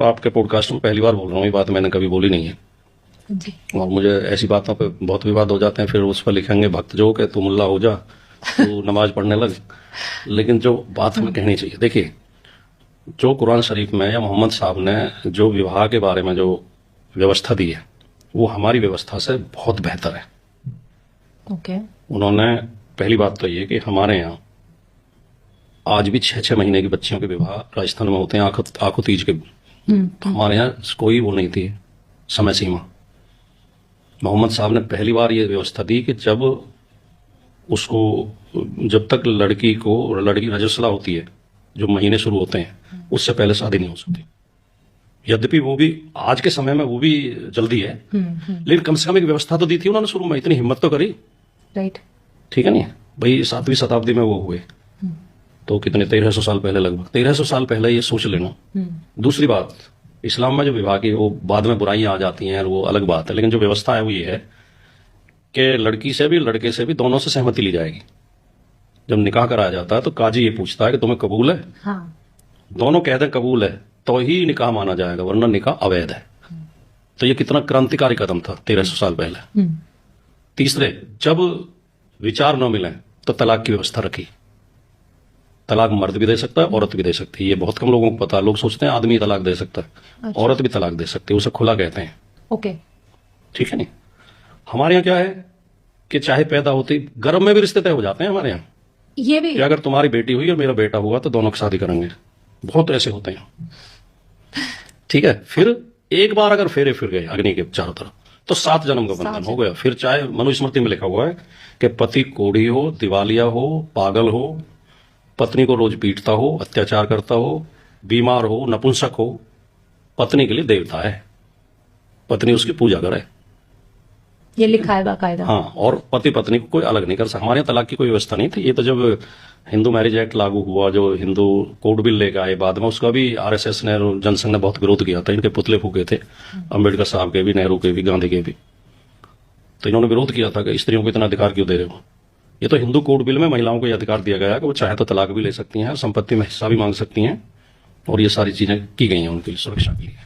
आपके पॉडकास्ट में पहली बार बोल रहा हूँ, ये बात मैंने कभी बोली नहीं है जी। और मुझे ऐसी बातों पे बहुत विवाद हो जाते हैं, फिर उस पर लिखेंगे भक्त जो के तू मुल्ला हो जा, तू नमाज पढ़ने लग। लेकिन जो बात हमें कहनी चाहिए, देखिए जो कुरान शरीफ में या मोहम्मद साहब ने जो विवाह के बारे में जो व्यवस्था दी है वो हमारी व्यवस्था से बहुत बेहतर है। ओके। उन्होंने पहली बात तो ये कि हमारे यहाँ आज भी 6-6 महीने की बच्चियों के विवाह राजस्थान में होते हैं आंखों तीज के। तो हमारे यहाँ कोई वो नहीं थी समय सीमा। मोहम्मद साहब ने पहली बार ये व्यवस्था दी कि जब तक लड़की रजस्वला होती है, जो महीने शुरू होते हैं उससे पहले शादी नहीं हो सकती। यद्यपि वो भी आज के समय में वो भी जल्दी है, लेकिन कम से कम एक व्यवस्था तो दी थी उन्होंने शुरू में, इतनी हिम्मत तो करी। राइट। ठीक है नहीं भाई, 7वीं शताब्दी में वो हुए तो कितने 1300 साल पहले, लगभग 1300 साल पहले ये सोच लेना। दूसरी बात, इस्लाम में जो विवाह की वो बाद में बुराइयां आ जाती हैं वो अलग बात है, लेकिन जो व्यवस्था है वो ये है कि लड़की से भी लड़के से भी दोनों से सहमति ली जाएगी। जब निकाह कराया जाता है तो काजी ये पूछता है कि तुम्हें कबूल है। हाँ। दोनों कह दें कबूल है तो ही निकाह माना जाएगा, वरना निकाह अवैध है। तो ये कितना क्रांतिकारी कदम था 1300 साल पहले। तीसरे, जब विचार न मिले तो तलाक की व्यवस्था रखी। तलाक मर्द भी दे सकता है, औरत भी दे सकती है। ये बहुत कम लोगों को पता है, लोग सोचते हैं आदमी तलाक दे सकता है। अच्छा। औरत भी तलाक दे सकती है, उसे खुला कहते हैं। ओके। ठीक है नहीं, हमारे यहाँ क्या है कि चाहे पैदा होते ही गर्भ में भी रिश्ते तय हो जाते हैं हमारे यहाँ। ये भी कि अगर तुम्हारी बेटी हुई और मेरा बेटा हुआ तो दोनों की शादी करेंगे, बहुत ऐसे होते हैं। ठीक है, फिर एक बार अगर फेरे फिर गए अग्नि के चारों तरफ तो 7 जन्म का बंधन हो गया। फिर चाहे मनुस्मृति में लिखा हुआ है कि पति कोढ़ी हो, दिवालिया हो, पागल हो, पत्नी को रोज पीटता हो, अत्याचार करता हो, बीमार हो, नपुंसक हो, पत्नी के लिए देवता है, पत्नी उसकी पूजा करे। ये लिखा है बाकायदा। हाँ, और पति पत्नी को कोई अलग नहीं कर सकता। हमारे यहाँ तलाक की कोई व्यवस्था नहीं थी। ये तो जब हिंदू मैरिज एक्ट लागू हुआ, जो हिंदू कोड बिल लेकर आए बाद में, उसका भी आरएसएस ने, जनसंघ ने बहुत विरोध किया था। इनके पुतले फूके थे, अम्बेडकर साहब के भी, नेहरू के भी, गांधी के भी। तो इन्होंने विरोध किया था कि स्त्रियों को इतना अधिकार क्यों दे रहे हो। ये तो हिंदू कोड बिल में महिलाओं को यह अधिकार दिया गया है कि वो चाहे तो तलाक भी ले सकती हैं, संपत्ति में हिस्सा भी मांग सकती हैं, और ये सारी चीजें की गई हैं उनकी सुरक्षा के लिए।